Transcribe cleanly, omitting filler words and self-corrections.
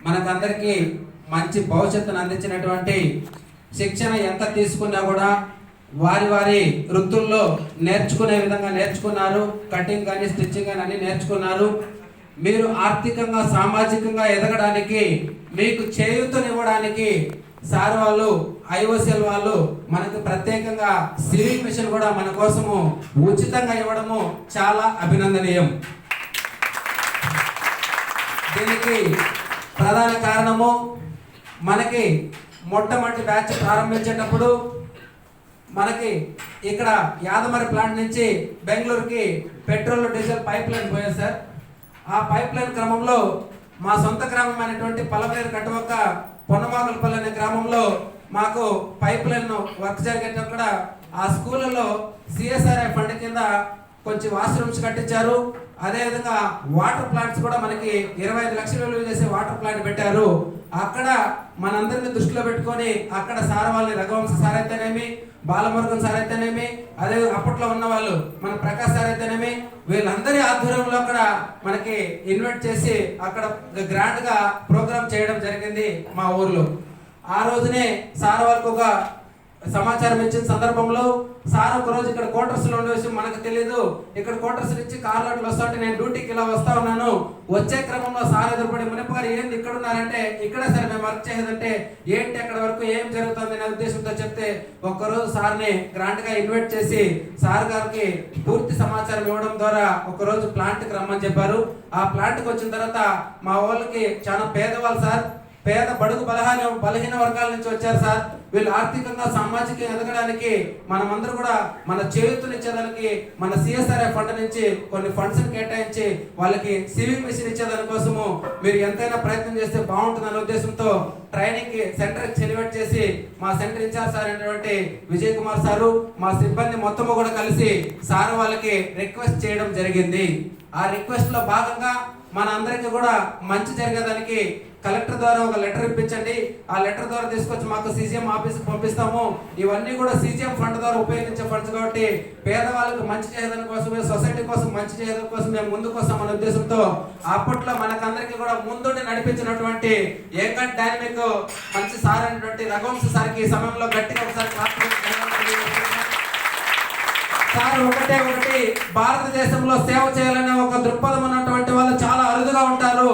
మనకందరికీ మంచి భవిష్యత్తును అందించినటువంటి శిక్షణ ఎంత తీసుకున్నా కూడా వారి వారి వృత్తుల్లో నేర్చుకునే విధంగా నేర్చుకున్నారు. కటింగ్ కానీ స్టిచ్చింగ్ కానీ అన్ని నేర్చుకున్నారు. మీరు ఆర్థికంగా సామాజికంగా ఎదగడానికి మీకు చేయూతనివ్వడానికి సార్ వాళ్ళు ఐఓసిఎల్ వాళ్ళు మనకు ప్రత్యేకంగా సివింగ్ మిషన్ కూడా మన కోసము ఉచితంగా ఇవ్వడము చాలా అభినందనీయం. దీనికి ప్రధాన కారణము మనకి మొట్టమొదటి బ్యాచ్ ప్రారంభించేటప్పుడు మనకి ఇక్కడ యాదమరి ప్లాంట్ నుంచి బెంగళూరుకి పెట్రోల్ డీజిల్ పైప్ లైన్ పోయారు సార్. ఆ పైప్ లైన్ క్రమంలో మా సొంత గ్రామం అయినటువంటి పలమనేరు కట్టవక్క పొన్నమాకులపల్లి అనే గ్రామంలో మాకు పైప్ లైన్ వర్క్ జరిగేటప్పుడు ఆ స్కూళ్ళలో సిఎస్ఆర్ఐ ఫండ్ కింద కొంచెం వాష్రూమ్స్ కట్టించారు. అదేవిధంగా వాటర్ ప్లాంట్స్ కూడా మనకి 25 లక్షలు విలువ చేసే వాటర్ ప్లాంట్ పెట్టారు. అక్కడ మనందరిని దృష్టిలో పెట్టుకొని అక్కడ సార్ వాళ్ళని రఘువంశ సార్ అయితేనేమి, బాలమురుగన్ సార్ అయితేనేమి, అదే అప్పట్లో ఉన్న వాళ్ళు మన ప్రకాష్ సార్ అయితేనేమి, వీళ్ళందరి ఆధ్వర్యంలో అక్కడ మనకి ఇన్వైట్ చేసి అక్కడ గ్రాండ్ గా ప్రోగ్రామ్ చేయడం జరిగింది మా ఊర్లో. ఆ రోజునే సార్ వాళ్ళకు ఒక సమాచారం ఇచ్చిన సందర్భంలో సార్ ఒక రోజు ఇక్కడ క్వార్టర్స్ లో ఉండే విషయం మనకు తెలియదు. ఇక్కడ క్వార్టర్స్ నుంచి కార్లో అట్లా వస్తా ఉంటే నేను డ్యూటీకి ఇలా వస్తా ఉన్నాను. వచ్చే క్రమంలో సార్ ఎదురుపడి మునిప గారు ఏంది ఇక్కడ ఉన్నారంటే ఇక్కడే సరే మేము వర్క్ చేసేదంటే ఏంటి అక్కడ వరకు ఏం జరుగుతుంది అనే ఉద్దేశంతో చెప్తే ఒక్కరోజు సార్ని గ్రాండ్ గా ఇన్వైట్ చేసి సార్ గారికి పూర్తి సమాచారం ఇవ్వడం ద్వారా ఒకరోజు ప్లాంట్కి రమ్మని చెప్పారు. ఆ ప్లాంట్కి వచ్చిన తర్వాత మా వాళ్ళకి చాలా పేదవాళ్ళు సార్, పేద బడుగు బలహీన వర్గాల నుంచి వచ్చారు సార్. వీళ్ళు ఆర్థికంగా సామాజికంగా ఎదగడానికి మనమందరూ కూడా మన చేయూతనిచ్చేదానికి మన సిఎస్ఆర్ఐ ఫండ్ నుంచి కొన్ని ఫండ్స్ కేటాయించి వాళ్ళకి సివింగ్ మిషన్ ఇచ్చేదాని కోసము మీరు ఎంతైనా ప్రయత్నం చేస్తే బాగుంటుందనే ఉద్దేశంతో ట్రైనింగ్ కి సెంటర్ సెలెక్ట్ చేసి మా సెంటర్ ఇన్ఛార్జ్ సార్ అయినటువంటి విజయ్ కుమార్ సారు మా సిబ్బంది మొత్తము కూడా కలిసి సార్ వాళ్ళకి రిక్వెస్ట్ చేయడం జరిగింది. ఆ రిక్వెస్ట్ లో భాగంగా మన అందరికీ కూడా మంచి జరిగేదానికి కలెక్టర్ ద్వారా ఒక లెటర్ ఇప్పించండి. ఆ లెటర్ ద్వారా తీసుకొచ్చి మాకు సీజీఎం ఆఫీస్కి పంపిస్తాము. ఇవన్నీ కూడా సీజీఎం ఫండ్ ద్వారా ఉపయోగించే ఫండ్స్ కాబట్టి పేదవాళ్ళకు మంచి చేయడం కోసమే, సొసైటీ కోసం మంచి చేయడం కోసం మేము ముందుకు వస్తాం అనే ఉద్దేశంతో అప్పట్లో మనకందరికీ కూడా ముందుండి నడిపించినటువంటి ఏకట్ డైనమిక్ మంచి సార్ అయినటువంటి రఘువంశ సార్కి ఈ సమయంలో గట్టిగా ఒకసారి సార్ ఒకటి భారతదేశంలో సేవ చేయాలనే ఒక దృక్పథం ఉన్నటువంటి వాళ్ళు చాలా అరుదుగా ఉంటారు.